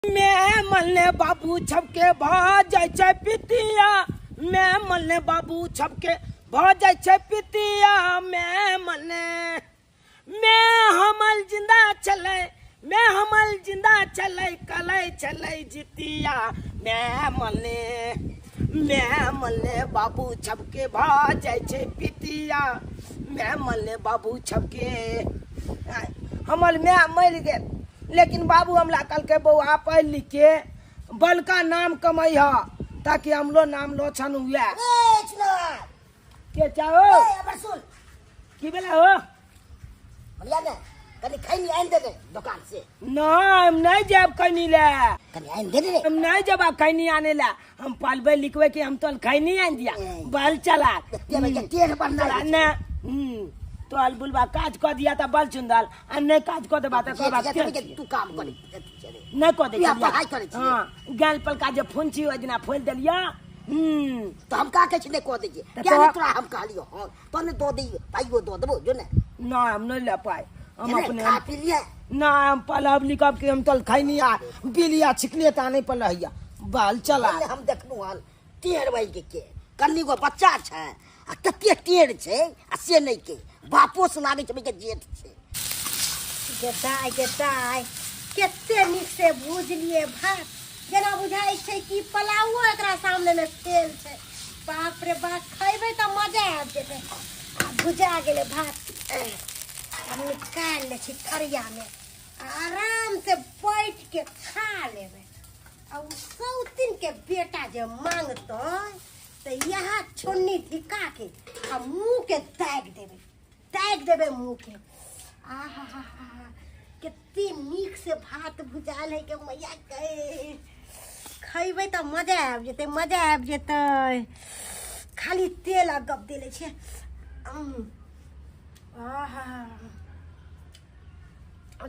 मैं मलने बाबू छपके भाज जाय पितिया, मैं मलने बाबू छपके भाज जाय पितिया, मैं मलने मैं हमल जिंदा चले, मैं हमल जिंदा चले कले चले जितिया, मैं मलने बाबू छपके भाज जाय पितिया, मैं मलने बाबू छपके हमल मैं मल गए। लेकिन बाबू हमला कल के बउआ पढ़ लिख के बल का नाम कमाई हा ताकि हम लो नाम लो छन हुआ के चाहो की बेला हो बढ़िया ने कनी खैनी आइन दे दे दुकान से ना हम नहीं जब खैनी ले कनी आइन दे दे हम नहीं जब खैनी आने ला हम पलबे लिखवे कि हम तो खैनी आन दिया बल चला तेरे बनना ना तो अलबुलबा काज कर दिया था बल चुंदल अन्य काज कर देबा त बात तू काम करी न को दे पढ़ाई करे छी हां गल पल का जे फुंची ओ दिना फूल देलिया तो हम का के छने को दे क्या नहीं तोरा हम कह लियो हां तने दो दे पाइयो दो देबो जो ने ना हम नहीं ले पाए हम अपने खा पी लिए ना हम पलब लिखब के हम तल खैनी आ बिलिया छिकले ता नहीं पलहिया बाल चला हम देखबो हाल टेढ़ भाई के कन्नी को बच्चा छै आ कते टेढ़ छै आ से नहीं के बापो से लागे छै के जेठ छै गेटाई केते निक से भूज लिए भात जेना बुझाई छै कि पलाऊ एकरा सामने में फेल छै। बाप रे बाप खइबे त मजा आ जेते। भुजा गेले भात हम निकाल ले छी थरिया में आराम से बैठ के खा लेबे। आ सौतिन के बेटा जे मांगतो तो यहाँ छोन्नी धिका के आ मुंह के दाग देबे मुंह के। आहा कितनी नीक से भात भुजाल है के मैया कहे खइबे त मजा आब जेते खाली तेल आ गप देले छे। आहा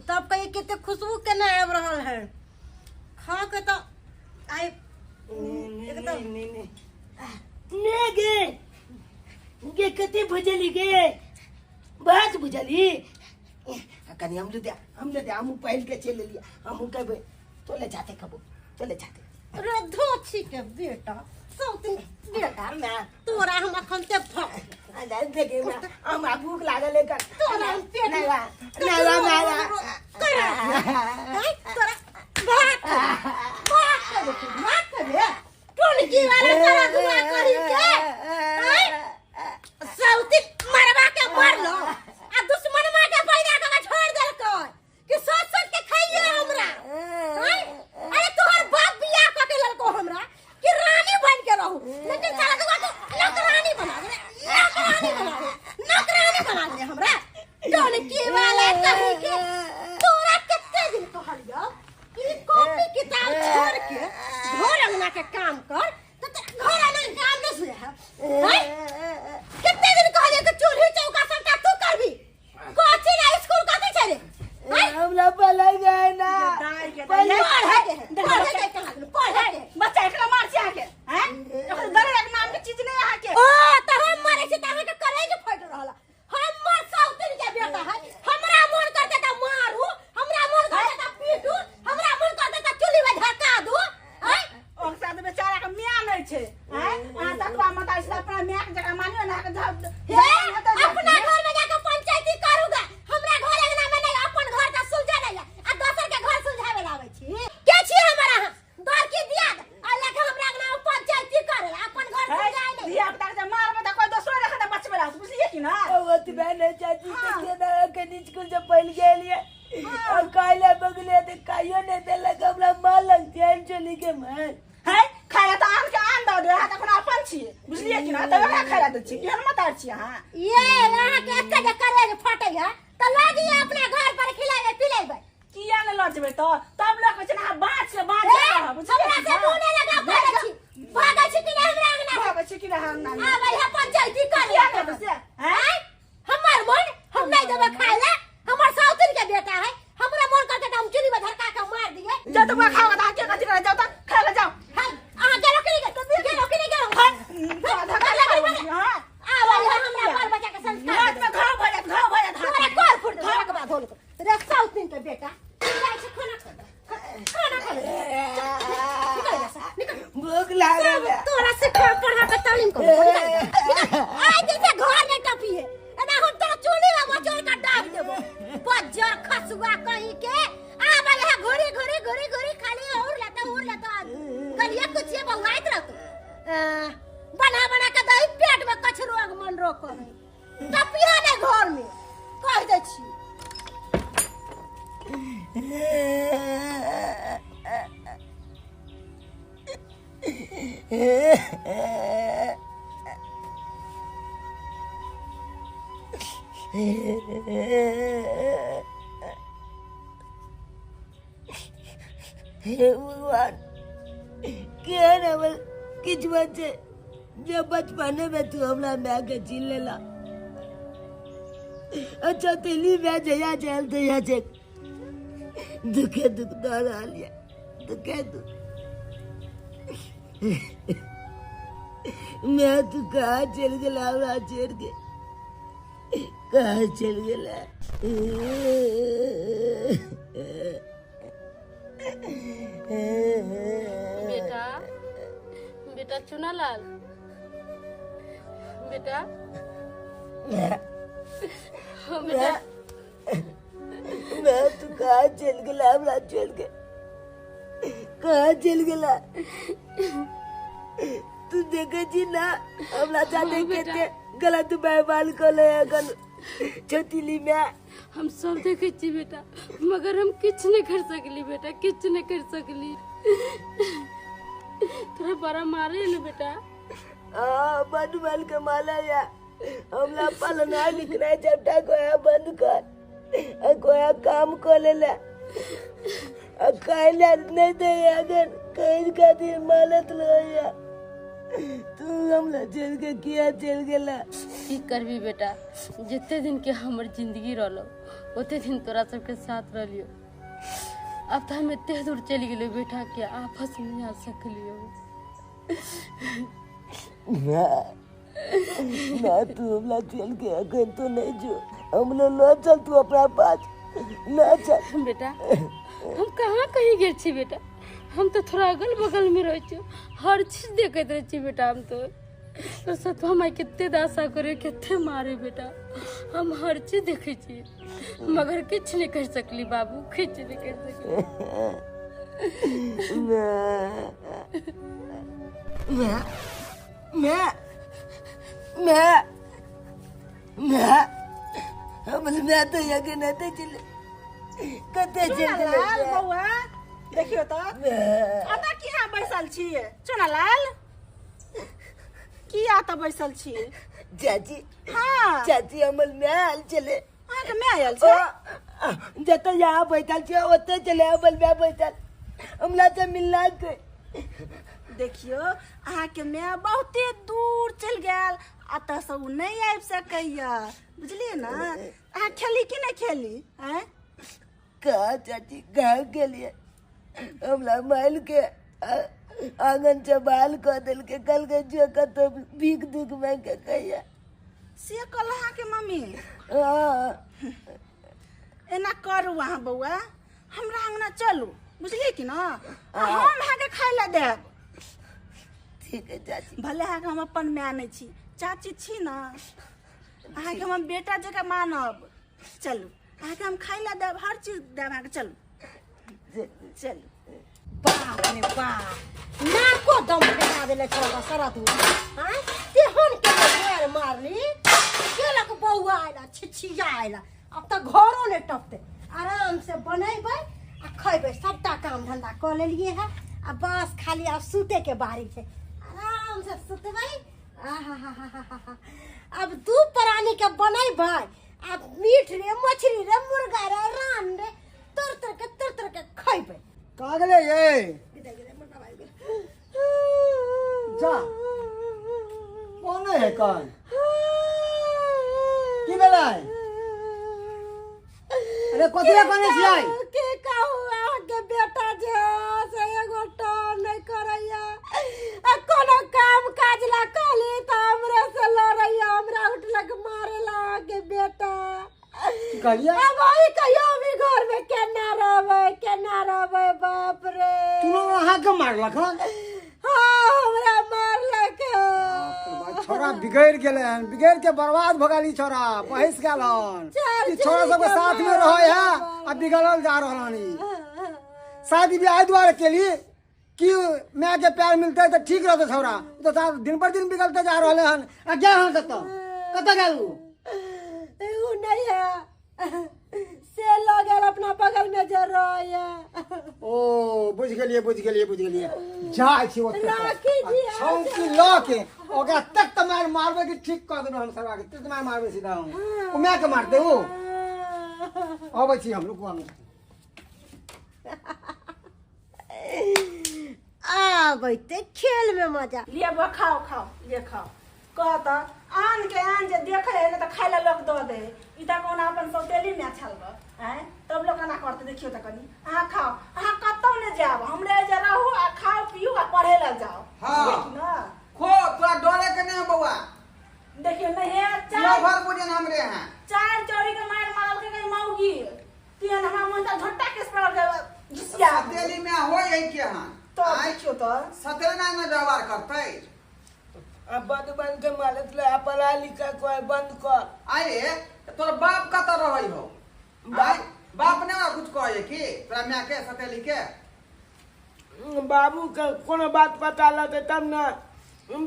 तब कहे केते खुशबू केना आब रहल है खा के तो आई एकदम ने गे कते भजली गे बात बुझली कनी हम ले दे हम पहल के चले लिया हम कहबे तो ले जाते कबो चले जाते रे धोछी के बेटा सौतिन बेटा मैं तोरा हम अखन ते फक अरे देखे ना हम भूख लागल है कर तोरा हम पेट नहीं तोरा बात करे टोलकी वाला तोरा दुआ करी के सौतिन मरवा के मार लो आ दुश्मन मार के पैदा के छोड़ देलको कि सोच के खाइए हमरा। अरे तोहर बाप बियाह क के ललको हमरा कि रानी बन के रहू लेकिन साला के नौकरानी बना दे हमरा टोलकी वाला कही के तोरा कितने दिन कहलियो कि कॉपी किताब छोड़ के घर अंगना के काम कर तो घर अंगना काम न सुझे है। कितने दिन कहलियो कि चूल्ही चौका सबटा तू करबी कोची ना स्कूल कथि चले हम ला पलाई गए ना पढ़े बच्चा एकरा मार से आके हैं दरे एक नाम के चीज नहीं आ के ओ त हम मारे से त के करे के फट रहला हमर सौतिन के बेटा है हमरा मन करते त मारू हमरा मन करते त पीटू हमरा मन करते त चुली में धक्का दू हैं और साथ बेचारा के मियां नहीं छे हैं आ ततवा मता से अपना मियां के जगह मानियो ना के अपना घर में जाके पंचायती करूगा हमरा घर अंगना में नहीं अपन घर का सुलझा नहीं आ दोसर के घर सुलझावे लावे छी के छी हमरा दर की दिया आ लेके हमरा अंगना में पंचायती करे अपन घर सुलझाए नहीं दिया पता से मारबे त कोई दोसरो रखे त बचबे ला बुझलिए कि ना ओत बहन चाची के ना के स्कूल से पहल गेलिए और काइला बगले ते कायो ने देला हमरा मार लग जान चली के मार है खाया त आन के आन दो दे त कोना अपन छी बुझलिए कि ना त ओकरा खाया त छी केहन मत आर छी हां ये यहां के एते जे करे जे फटे है त लागी अपना घर पर खिलावे पिलावे किया न लजबे त तब लोग कहै ना बात से हमरा से बोले लगा भागे छी कि हमरा अंगना भागे छी कि हमरा आ भाई पंचायती कर से हैं हमर मन हम नहीं देबे खाए ला हमर साउतिन के बेटा है हमरा मन करते त हम चुरी में धरका के मार दिए जब तक खावा त के कथि करे जाओ त खा ले जाओ हां आ के रोकनी के धक्का लगा हां आ भाई हमरा बाल बच्चा के संस्कार हाथ में घाव भजत हमरा कोर फुट धरक बा धोल रे साउतिन के बेटा खाना खा बना बना के दही पेट में कछ रोग मन रोग करे टपिया दे घर में कह दे छी हे भगवान क्या नवल किस्मत से जब बचपने में तू हमला मैं के छीन लेला। अच्छा तेली मैं जया चलते यहाँ से दुखे दुख दारा लिया दुखे दुख मैं तू कहाँ चल गया हमरा छोड़ के कहाँ चल गया। बेटा बेटा चुनालाल बेटा बेटा मैं तू कहाँ चल गया हमरा छोड़ के कहाँ चल गया। तू देखे जी ना हमरा जाते कहते गलत व्यवहार को ले अगन छोटीली में हम सब देखे छी बेटा मगर हम किछ नहीं कर सकली बेटा किछ नहीं कर सकली तोरा बड़ा मारे न बेटा बंद के माला या हमला पालना लिखना चपटा कोया बंद कर कोया काम को ले ले कहले नहीं दे अगर कहीं का दिन मालत लोया तू हमला चल के किया चल गेला की करबी बेटा जितने दिन के हमर जिंदगी रहलो उतने दिन तोरा सबके साथ रहलियो अब तो हम इतने दूर चली गेलो बेटा के आपस में आ सकलियो ना तू हमला चल के अगर तो नहीं जो हमला लो चल तू अपना पास ना चल बेटा हम कहाँ कहीं गेल छी बेटा हम तो थोड़ा अगल बगल में रह छी हर चीज देखते रह छी बेटा हम तो सब हम कितने दासा करे कितने मारे बेटा हम हर चीज देखे छी मगर किछ नहीं कर सकली बाबू किछ नहीं कर सकली मैं तो यके नहीं चले कते चल बउआ देखियो तो आता की हां बैसल छिए चुनालाल की आता बैसल छिए चाची हां चाची अमल में आल चले हां के मैं आयल छे जत यहाँ बैठल छे ओते चले अमल में बैठल हमला से मिलना के देखियो अहाँ के मैं बहुते दूर चल गेल अतः से उ नहीं आबि सकैया बुझलिए ना अहाँ खेली कि नहीं खेली हैं कहा चाची कहा के लिए हमला माल के आंगन से बाल कर दिल के कल के जो तो भीख दुख में के कहिया से कल अहाँ के मम्मी हाँ एना करू अहाँ बउआ हमरा अंगना चलू बुझलिए कि ना हम अहाँ के खाय ला देब ठीक है चाची भले अहाँ के हम अपन माय नहीं छी चाची छी ना अहाँ के हम बेटा जकाँ मानब चलू अहाँ के हम खाय ला देब हर चीज देब अहाँ के चलू चलू बाप रे बाप नाको दम फेंका देले छोरा सारा तू हां तेहन के मार मारली केला के बौआ आइला छिछिया आइला अब त घरो ने टपते आराम से बनेबै आ खइबै सबटा काम धंधा क लेलिए है आ बस खाली अब सूते के बारी छै आराम से सुतबै अब दू प्राणी के बनेबै अब मीठ रे मछली रे मुर्गा रे रान रे तर के खइबै कहाँ गले ये जा कौन है कौन की बेला है अरे कोथिया कोने से आई के कहू आगे बेटा जे से एगो टोन नहीं करैया आ कोनो काम काज ला कहली त हमरे से लड़ैया हमरा उठलक मारेला आगे बेटा कहलिया अब वही कहियो भी घर में केना रहबै बाप रे तू वहां के मारलक हां हमरा मारलक छोरा बिगड़ गेले हन बिगड़ के बर्बाद भ गेली छोरा पहिस गेल हन ई छोरा सब के साथ में रहै है आ बिगड़ल जा रहलानी शादी ब्याह द्वारा केली कि मैं के प्यार मिलते तो ठीक रहते छोरा, तो साहब दिन पर दिन बिगड़ते जा रहे हन। आ क्या हन कत गेलू? उ नहीं है से लगल अपना बगल में जे रहे। ओ बुझ गेलिए जाय छी ओते राखी जी, छौकी ल के ओकरा तक तमार मारबे कि ठीक कर देबे हम सरवा के, तक तमार मारबे सीधा हम ओ मैं के मारते हो। आबै छी हम रुकवा में आबैते खेल में मजा लिए खाओ खाओ लिए खाओ कहत आन के आन जे देखे है तो खाए ला लोग दो दे ई त कोना अपन सौतेली में छल हैं तब लोग ना करते देखियो त कनी आ खाओ आ कतौ ने जाब हमरे जे रहू आ खाओ पियो आ पढ़े ला जाओ हां ना खो तोरा डरे के नहीं बउआ देखियो नहीं है चार भर बुझन हमरे हैं चार चोरी के मार मारल के कहीं मौगी तीन हमरा मन त झट्टा केस पड़ गए घिसिया सतेली में होय है के हां तो देखियो तो सतेली में व्यवहार करते अब बंद के मारत ले पढ़ा लिखा कोई बंद कर। आए तोर बाप कत रहई हो बाप ने कुछ कहे कि तोरा मैं के सतेली के बाबू का कोनो बात पता लगे तब ना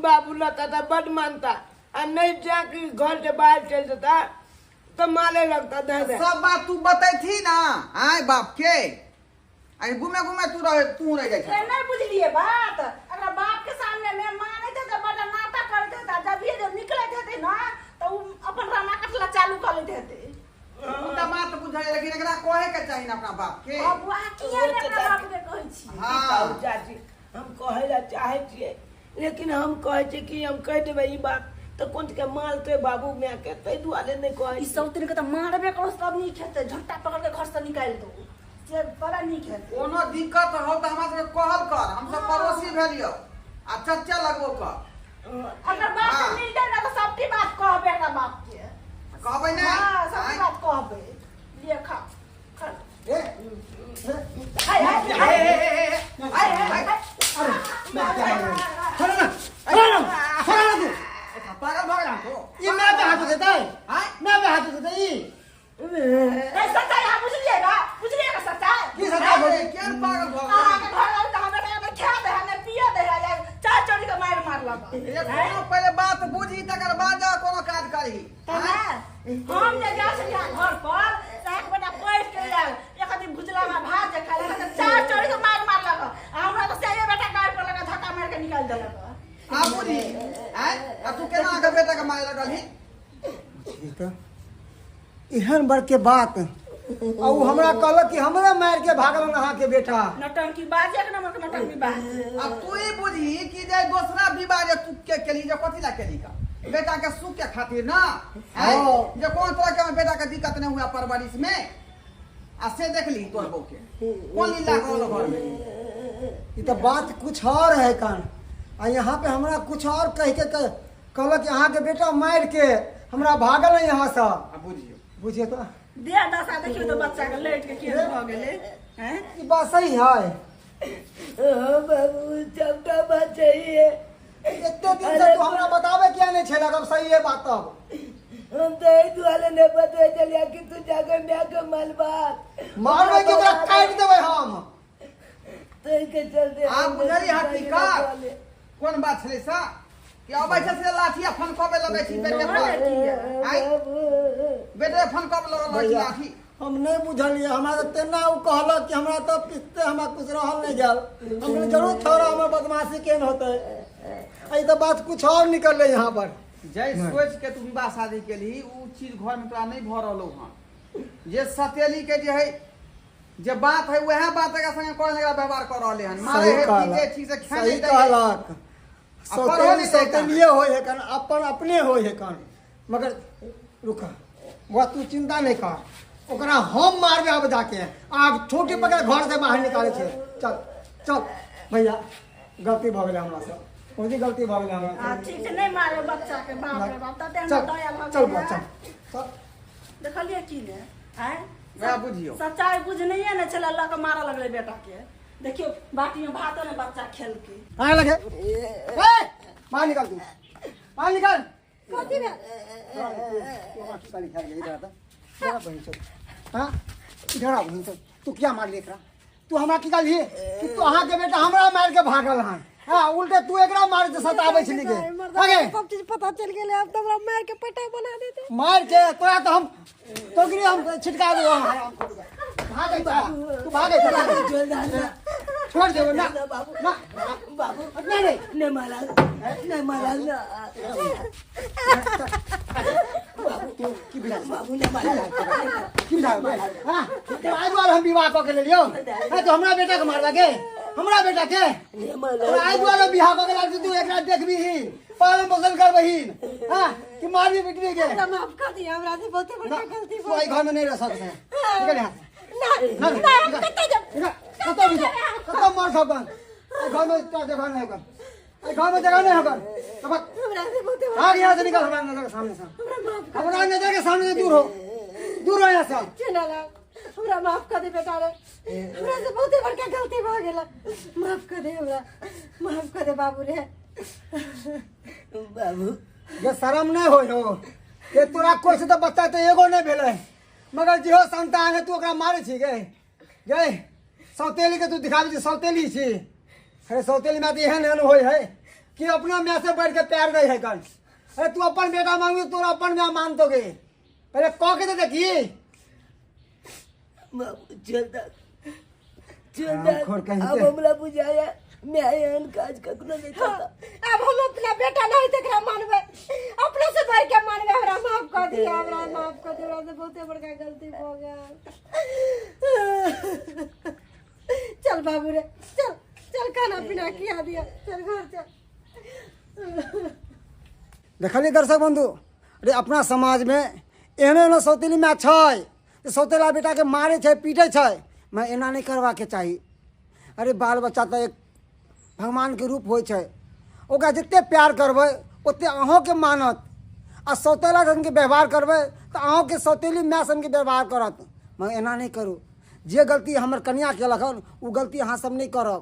बाबू लगता था बड़ मानता और नहीं जाके घर से बाहर चल जाता तो मारे लगता दे सब बात तू बताई थी ना आए बाप के आई घूमे घूमे तू रह जाए ये नहीं बुझलिए बात अगर बाप के सामने में माने थे तो बड़ा नाटक करते था जब ये जब निकले थे ना तो अपन राना कटला चालू कर लेते थे उनका बात बुझाई लेकिन एकरा कहे के चाहिए अपना बाप के अब वहां किए ने अपना बाप के कहै छी हां चाची हम कहे ला चाहे छिए लेकिन हम कहे छी कि हम कह देबे ई बात तो कोन के मारते बाबू मैं के तै दुआरे नहीं कहे ई सब दिन के तो मारबे करो सब नहीं खेते झट्टा पकड़ के घर से निकाल दो से बड़ा नहीं खेते कोनो दिक्कत हो तो हमरा से कहल कर हम सब पड़ोसी भेलियो आ चच्चा लगबो कर अगर बात से मिल जाए ना तो सबकी बात कहबे का बाप के कहबै ना हां सबकी बात कहबे लिए खा खा ए हाय हाय पागल भगला तो ये मैं पे हाथ देता है हां मैं पे हाथ देता है ए सच्चाई आप बुझलिएगा सच्चाई की सच्चाई बोली क्या पागल भगला आ के घर आउ त हमरा में खा दे हने पिया दे या चार चोरी के मार लगा ये कोनो पहले बात बुझी तकर बाद जा कोनो काज करी हम जे जा से घर पर एक बेटा पैस के लाल एक दिन भुजला में भात जे खा ले चार चोरी के मार लगा हमरा तो से बेटा गाड़ पर लगा धक्का मार के निकाल देलक आ बुझी हैं अब तू केना के बेटा के मारे लगलही एहन बर के बात और हमरा कहलक कि हमरा मार के भागल अहाँ के बेटा नौटंकी बाज एक नंबर के नौटंकी बाज अब तू ही बुझी कि जे दूसरा विवाह जे तू के केली जे कथि ला केली का बेटा के सुख के खातिर ना है जे कौन तरह के बेटा के दिक्कत नहीं हुआ परवरिश में आ से देख ली तोर बहू के कौन लीला करो घर में ये तो बात कुछ और है कान आ यहाँ पे हमरा कुछ और कह के कहलक कि अहाँ के बेटा मार के हमरा भागल है यहाँ से अब बुझियो बुझिए तो दे दशा देखियो तो बच्चा के लेट के केस भ गेले हैं ये बात सही है बाबू चपटा बात चाहिए इतने दिन से तू हमरा बतावे क्या नहीं छे अब सही है बात तब हम तो एक दुआरे ने पता चलिया कि तू जाके मैं के मलबात मारवे के ओकरा काट देबै हम तो के चलते आप बुझली हकीकत कौन बात छले सा कि अबै छै से लाठिया फन कबे लगै छी बेटे पर आई बेटे फन कब लगै छी लाठी हम नहीं बुझलिए हमरा तो तेना उ कहलक कि हमरा तो पिस्ते हमरा कुछ रहल नहीं जाल हमने जरूर छोरा हमर बदमाशी केन होते आई तो बात कुछ और निकल ले यहाँ पर जय सोच के तू विवाह शादी केली उ चीज घर में तोरा नहीं भ रहलो हां जे सतेली के जे है जे बात है वह बात के संगे कोन लगा व्यवहार कर रहले हन मारे है पीछे ठीक से खाने सही कहलक सौतेली सौतेलिए होय है कन अपन अपने होय है कन मगर रुका वो तू चिंता नहीं कर ओकरा हम मारबे अब जाके आग छोटी पकड़ घर से बाहर निकाले छे चल चल भैया गलती भ गेलै हमरा से कोई गलती भ गेलै हमरा हां ठीक से नहीं मारे बच्चा के बाप रे बाप तते हम चल दया भ चल गेल चल देखलिए की ने हैं मैं बुझियो सच्चाई बुझने न चला अल्लाह के मारा लगले बेटा के देखियो बाटी में भात ने बच्चा खेल के आए लगे ए बाहर निकल तू बाहर निकल कथी में तू इधर आता जरा बहन चल हां इधर आ बहन चल तू क्या मार लेकरा तू हमरा की कहली कि तू अहाँ के बेटा हमरा मार के भागल हन। हाँ उल्टे तू एकरा मार के सताबै छली के आगे सब चीज पता चल गेले। अब तो हमरा मार के पटा बना देते। मार के तोरा तो हम तोकरी हम छिटका दो भागे तू भागे छोड़ दे ना ना बाबू नहीं नहीं मारा नहीं मारा ना की बिना बाबू ने मारा की बिना हां तो आज बार हम विवाह क के ले लियो है तो हमरा बेटा के मारवा के हमरा बेटा के नहीं मारा आज बार बियाह क के लाग तू एकरा देखबी ही पालन पोषण कर बहिन हां कि मारबी बिकरी के हमरा माफ कर दिया। हमरा से बहुते बड़का गलती तू आई घर में नहीं रह सकते निकल यहां ना ना कते जा कतो मार सकन घर में क्या जगह नहीं होगा घर में जगह नहीं होगा अब हमरा से बहुते भाग यहाँ से निकल हमारे नजर के सामने से हमारे नजर के सामने से दूर हो यहाँ से चला हमरा माफ कर दे बेटा रे। हमरा से बहुते बड़का गलती भ गेला। माफ कर दे हमरा माफ कर दे बाबू रे। बाबू ये शर्म नहीं हो ये तोरा कोई से तो बच्चा तो एगो नहीं भेले मगर जो संतान है तू ओकरा मारे छी गए सौतेली के तू दिखाबी छी सौतेली छी। अरे सौतेली में तो एहन एहन होय है कि अपना में से बैठ के प्यार नहीं है कर। अरे तू अपन बेटा मांगी तोरा अपन में मान दोगे पहले कह के तो देखी बाबू चलता खोर कहीं अब से। हमरा बुझाया मैं एहन काज कखनो नहीं करता। अब हम अपना बेटा नहीं तकरा मानबे अपने से बढ़ के मानबे। हमरा माफ कर दिया हमरा माफ कर दिया। हमरा से बहुते बड़का गलती हो गया। चल बाबू रे चल चल खाना पीना खिया दिया चल घर चल। देखलिए दर्शक बंधु अरे अपना समाज में एहन एहन सौतेली में छै सौतेला बेटा के मारे छै पीटे छै। मैं एना नहीं करवा के चाही। अरे बाल बच्चा तो एक भगवान के रूप होइ छै ओकरा जिते प्यार करबै ओते अहों के मानत आ सौतेला सन के व्यवहार करबै तो अहों के सौतेली माय सन के व्यवहार करत। मैं एना नहीं करूँ जे गलती हमर कन्या केलक हन उ गलती अहाँ सब नहीं करब।